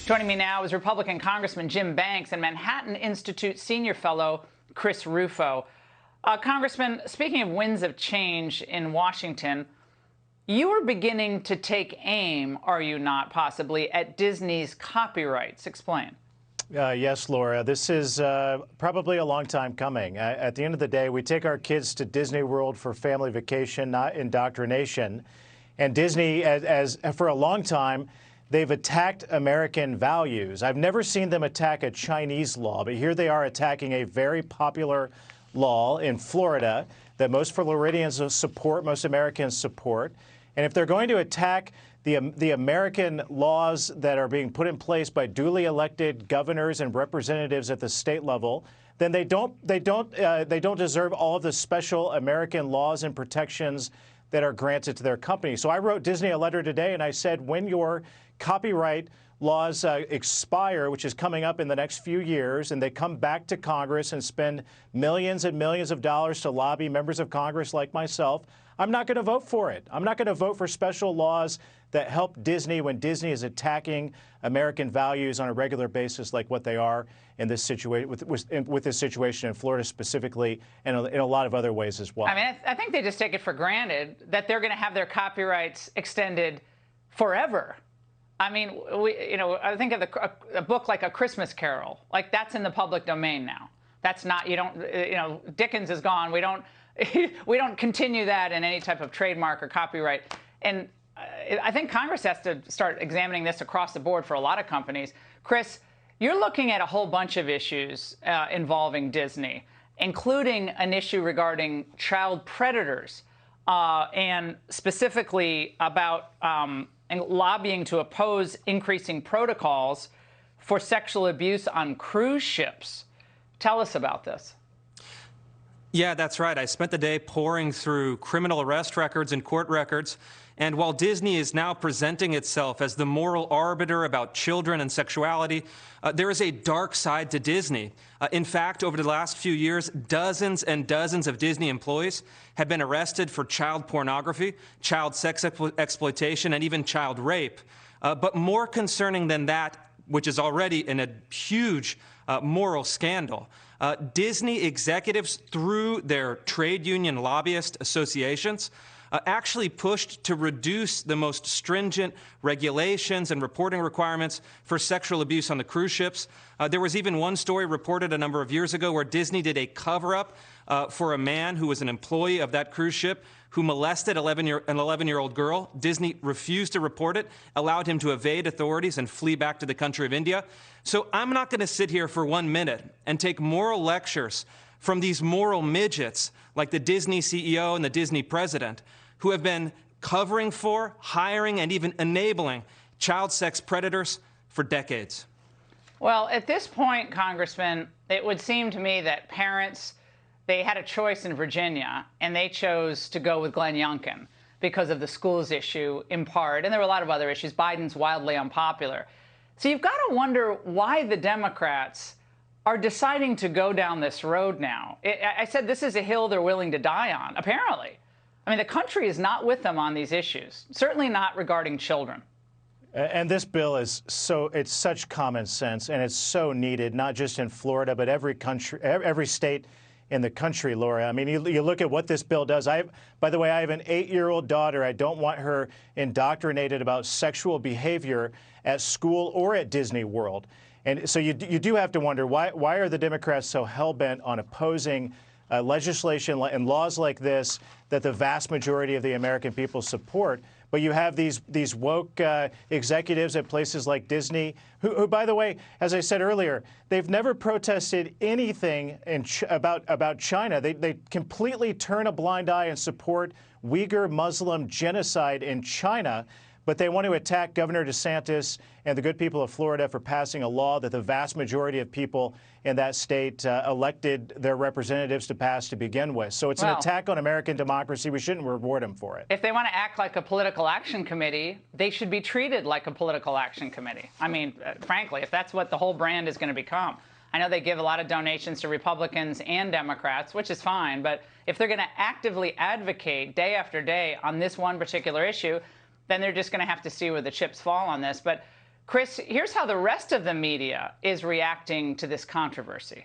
Joining me now is Republican Congressman Jim Banks and Manhattan Institute Senior Fellow Chris Rufo. Congressman, speaking of winds of change in Washington, you are beginning to take aim, are you not, possibly, at Disney's copyrights. Explain. Yes, Laura. This is probably a long time coming. At the end of the day, we take our kids to Disney World for family vacation, not indoctrination. And Disney, as for a long time, they've attacked American values. I've never seen them attack a Chinese law, but here they are attacking a very popular law in Florida that most Floridians support, most Americans support. And if they're going to attack the American laws that are being put in place by duly elected governors and representatives at the state level, then they don't deserve all of the special American laws and protections that are granted to their company. So I wrote Disney a letter today, and I said, when your copyright laws expire, which is coming up in the next few years, and they come back to Congress and spend millions and millions of dollars to lobby members of Congress like myself, I'm not going to vote for it. I'm not going to vote for special laws that help Disney when Disney is attacking American values on a regular basis, like what they are in this situation with this situation in Florida specifically, and in a lot of other ways as well. I mean, I think they just take it for granted that they're going to have their copyrights extended forever. I mean, I think of a book like A Christmas Carol, like that's in the public domain now. That's not, Dickens is gone. We don't continue that in any type of trademark or copyright. And I think Congress has to start examining this across the board for a lot of companies. Chris, you're looking at a whole bunch of issues involving Disney, including an issue regarding child predators and specifically about and lobbying to oppose increasing protocols for sexual abuse on cruise ships. Tell us about this. Yeah, that's right. I spent the day poring through criminal arrest records and court records. And while Disney is now presenting itself as the moral arbiter about children and sexuality, there is a dark side to Disney. In fact, over the last few years, dozens and dozens of Disney employees have been arrested for child pornography, child sex exploitation, and even child rape. But more concerning than that, which is already in a huge moral scandal, Disney executives, through their trade union lobbyist associations, actually pushed to reduce the most stringent regulations and reporting requirements for sexual abuse on the cruise ships. There was even one story reported a number of years ago where Disney did a cover-up for a man who was an employee of that cruise ship who molested an 11-year-old girl. Disney refused to report it, allowed him to evade authorities and flee back to the country of India. So I'm not going to sit here for 1 minute and take moral lectures from these moral midgets like the Disney CEO and the Disney president, who have been covering for, hiring, and even enabling child sex predators for decades. Well, at this point, Congressman, it would seem to me that parents, they had a choice in Virginia, and they chose to go with Glenn Youngkin because of the schools issue in part, and there were a lot of other issues. Biden's wildly unpopular. So you've got to wonder why the Democrats are deciding to go down this road now. I said this is a hill they're willing to die on, apparently. I mean, the country is not with them on these issues, certainly not regarding children. And this bill is it's such common sense, and it's so needed, not just in Florida, but every state in the country, Laura. I mean, you look at what this bill does. By the way, I have an 8-year-old daughter. I don't want her indoctrinated about sexual behavior at school or at Disney World. And so you do have to wonder, why are the Democrats so hell-bent on opposing legislation and laws like this that the vast majority of the American people support? But you have these woke executives at places like Disney, who, by the way, as I said earlier, they've never protested anything about China. They completely turn a blind eye and support Uyghur Muslim genocide in China. But they want to attack Governor DeSantis and the good people of Florida for passing a law that the vast majority of people in that state elected their representatives to pass to begin with. So it's an attack on American democracy. We shouldn't reward them for it. If they want to act like a political action committee, they should be treated like a political action committee. I mean, frankly, if that's what the whole brand is going to become. I know they give a lot of donations to Republicans and Democrats, which is fine. But if they're going to actively advocate day after day on this one particular issue, then they're just going to have to see where the chips fall on this. But Chris, here's how the rest of the media is reacting to this controversy.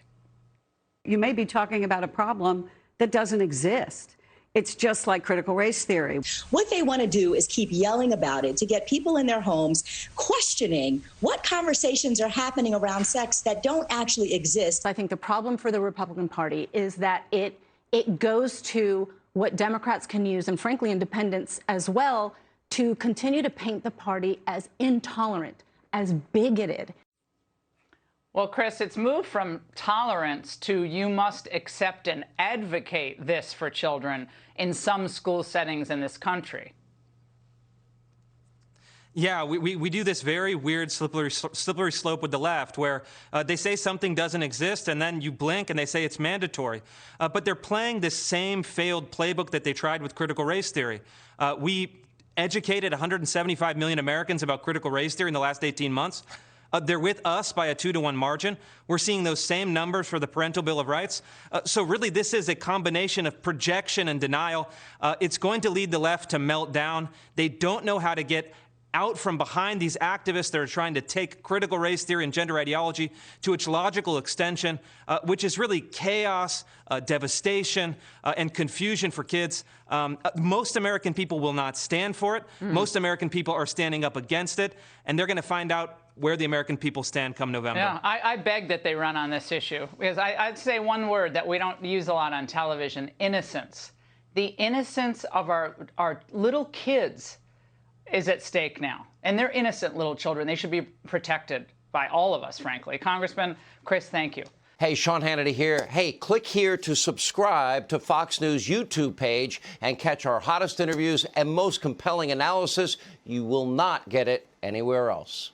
You may be talking about a problem that doesn't exist. It's just like critical race theory. What they want to do is keep yelling about it to get people in their homes questioning what conversations are happening around sex that don't actually exist. I think the problem for the Republican Party is that it goes to what Democrats can use, and frankly independents as well, to continue to paint the party as intolerant, as bigoted. Well, Chris, it's moved from tolerance to you must accept and advocate this for children in some school settings in this country. Yeah, we do this very weird slippery slope with the left where they say something doesn't exist and then you blink and they say it's mandatory. But they're playing this same failed playbook that they tried with critical race theory. We educated 175 million Americans about critical race theory in the last 18 months. They're with us by a 2-to-1 margin. We're seeing those same numbers for the Parental Bill of Rights. So really, this is a combination of projection and denial. It's going to lead the left to melt down. They don't know how to get out from behind these activists that are trying to take critical race theory and gender ideology to its logical extension, which is really chaos, devastation, and confusion for kids. Most American people will not stand for it. Most American people are standing up against it, and they're going to find out where the American people stand come November. Yeah, I beg that they run on this issue, because I'd say one word that we don't use a lot on television: innocence. The innocence of our little kids is at stake now. And they're innocent little children. They should be protected by all of us, frankly. Congressman Chris, thank you. Hey, Sean Hannity here. Hey, click here to subscribe to Fox News YouTube page and catch our hottest interviews and most compelling analysis. You will not get it anywhere else.